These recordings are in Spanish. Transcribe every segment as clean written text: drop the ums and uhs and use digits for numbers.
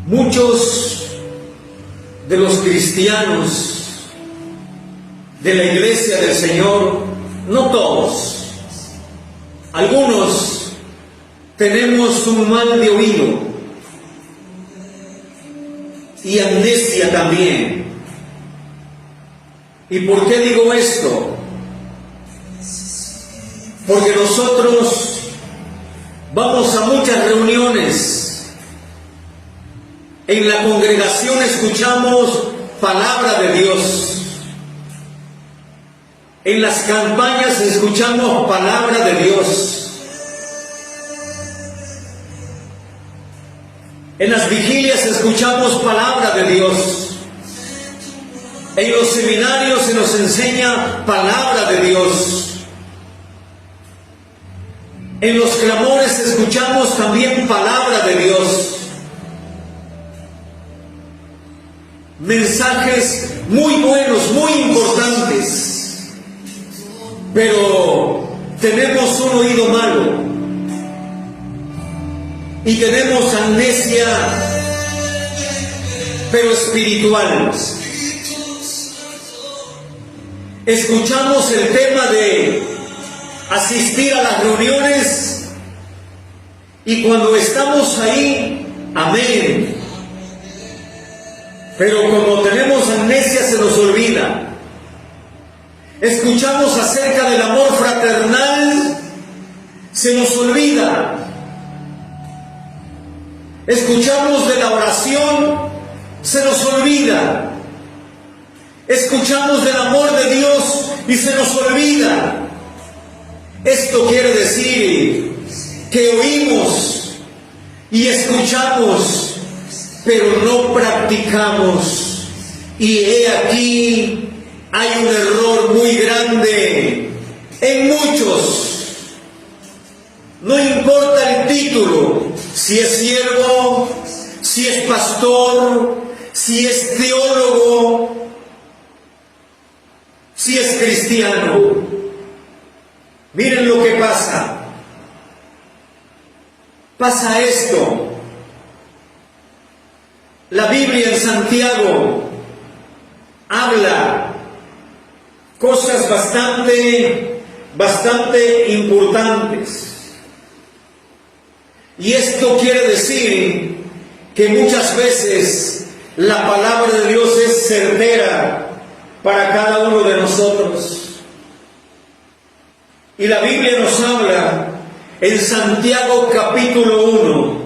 Muchos de los cristianos de la iglesia del Señor, no todos, algunos tenemos un mal de oído y amnesia también. ¿Y por qué digo esto? Porque nosotros vamos a muchas reuniones. En la congregación escuchamos palabra de Dios. En las campañas escuchamos palabra de Dios. En las vigilias escuchamos palabra de Dios. En los seminarios se nos enseña palabra de Dios. En los clamores escuchamos también palabra de Dios. Mensajes muy buenos, muy importantes. Pero tenemos un oído malo y tenemos amnesia, pero espiritual. Escuchamos el tema de asistir a las reuniones y cuando estamos ahí, amén. Pero como tenemos amnesia se nos olvida. Escuchamos acerca del amor fraternal, se nos olvida. Escuchamos de la oración, se nos olvida. Escuchamos del amor de Dios y se nos olvida. Esto quiere decir que oímos y escuchamos, pero no practicamos. Y he aquí, hay un error muy grande en muchos. No importa el título, si es siervo, si es pastor, si es teólogo, si es cristiano. Miren lo que pasa. Pasa esto. La Biblia en Santiago habla cosas bastante importantes. Y esto quiere decir que muchas veces la palabra de Dios es certera para cada uno de nosotros. Y la Biblia nos habla en Santiago capítulo 1.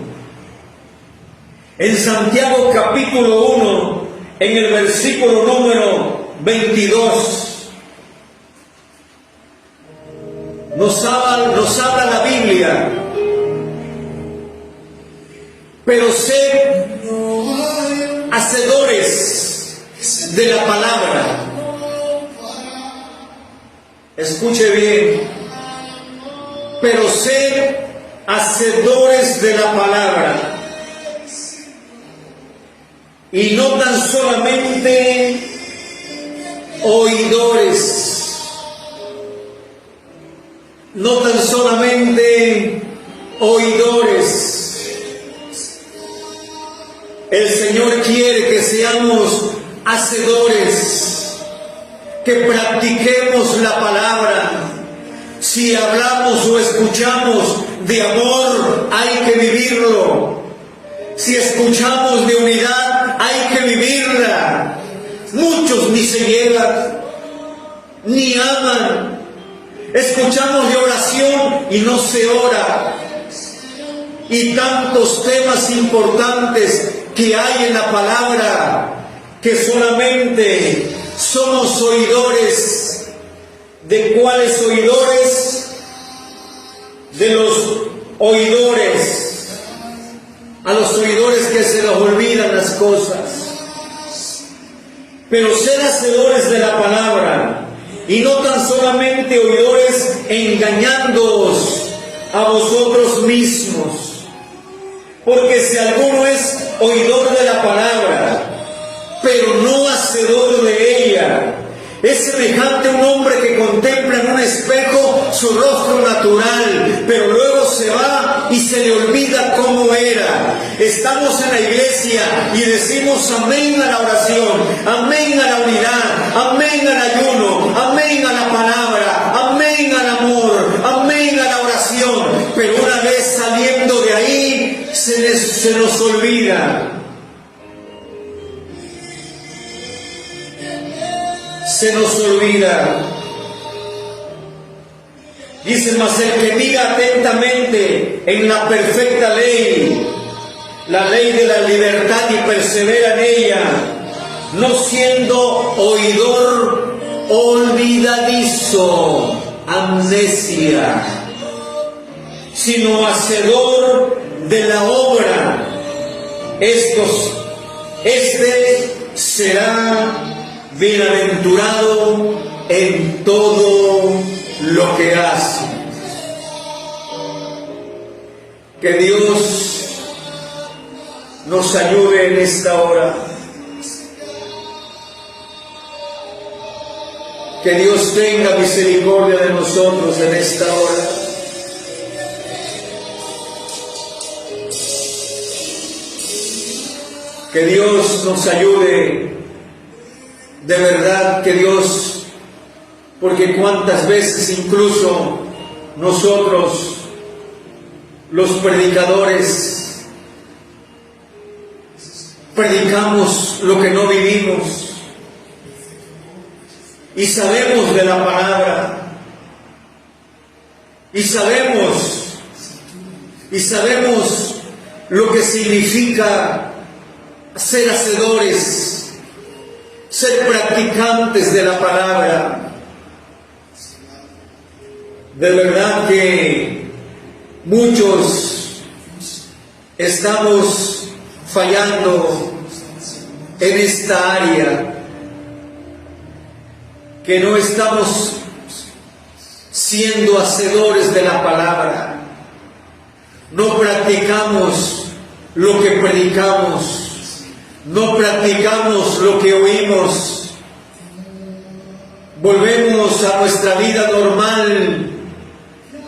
En Santiago capítulo 1, en el versículo número 22, nos habla la Biblia. Pero sed hacedores de la palabra. Escuche bien. Pero sed hacedores de la palabra. Y no tan solamente oidores. No tan solamente oidores. El Señor quiere que seamos hacedores, que practiquemos la palabra. Si hablamos o escuchamos de amor, hay que vivirlo. Si escuchamos de unidad, hay que vivirla. Muchos ni se llevan, ni aman. Escuchamos de oración y no se ora. Y tantos temas importantes que hay en la palabra, que solamente somos oidores. ¿De cuáles oidores? De los oidores. A los oidores que se les olvidan las cosas. Pero ser hacedores de la palabra, y no tan solamente oidores engañándoos a vosotros mismos. Porque si alguno es oidor de la palabra, pero no hacedor de ella, Es semejante a un hombre que contempla en un espejo su rostro natural, pero luego se va y se le olvida cómo era. Estamos en la iglesia y decimos amén a la oración, amén a la unidad, amén al ayuno, amén a la palabra, amén al amor, amén a la oración. Pero una vez saliendo de ahí, se nos olvida. Se nos olvida. Dice: mas el que mira atentamente en la perfecta ley, la ley de la libertad, y persevera en ella, no siendo oidor olvidadizo, amnesia, sino hacedor de la obra, este será bienaventurado en todo lo que hace. Que Dios nos ayude en esta hora. Que Dios tenga misericordia de nosotros en esta hora. Que Dios nos ayude. De verdad que Dios, porque cuántas veces incluso nosotros, los predicadores, predicamos lo que no vivimos y sabemos de la palabra y sabemos lo que significa ser hacedores, ser practicantes de la palabra. De verdad que muchos estamos fallando en esta área, que no estamos siendo hacedores de la palabra, no practicamos lo que predicamos, no practicamos lo que oímos, volvemos a nuestra vida normal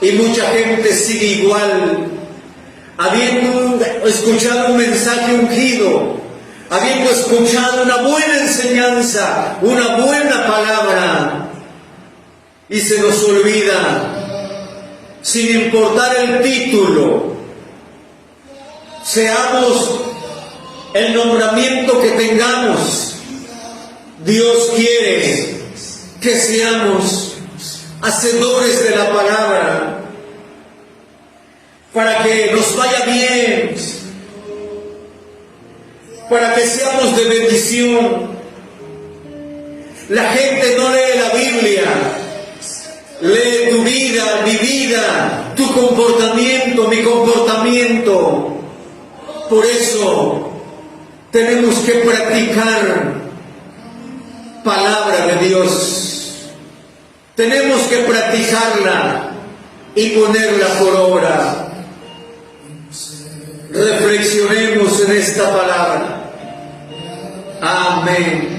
y mucha gente sigue igual, habiendo escuchado un mensaje ungido, habiendo escuchado una buena enseñanza, una buena palabra, y se nos olvida, sin importar el título, seamos el nombramiento que tengamos, Dios quiere que seamos hacedores de la palabra, para que nos vaya bien, para que seamos de bendición. La gente no lee la Biblia, lee tu vida, mi vida, tu comportamiento, mi comportamiento. Por eso tenemos que practicar palabra de Dios. Tenemos que practicarla y ponerla por obra. Reflexionemos en esta palabra. Amén.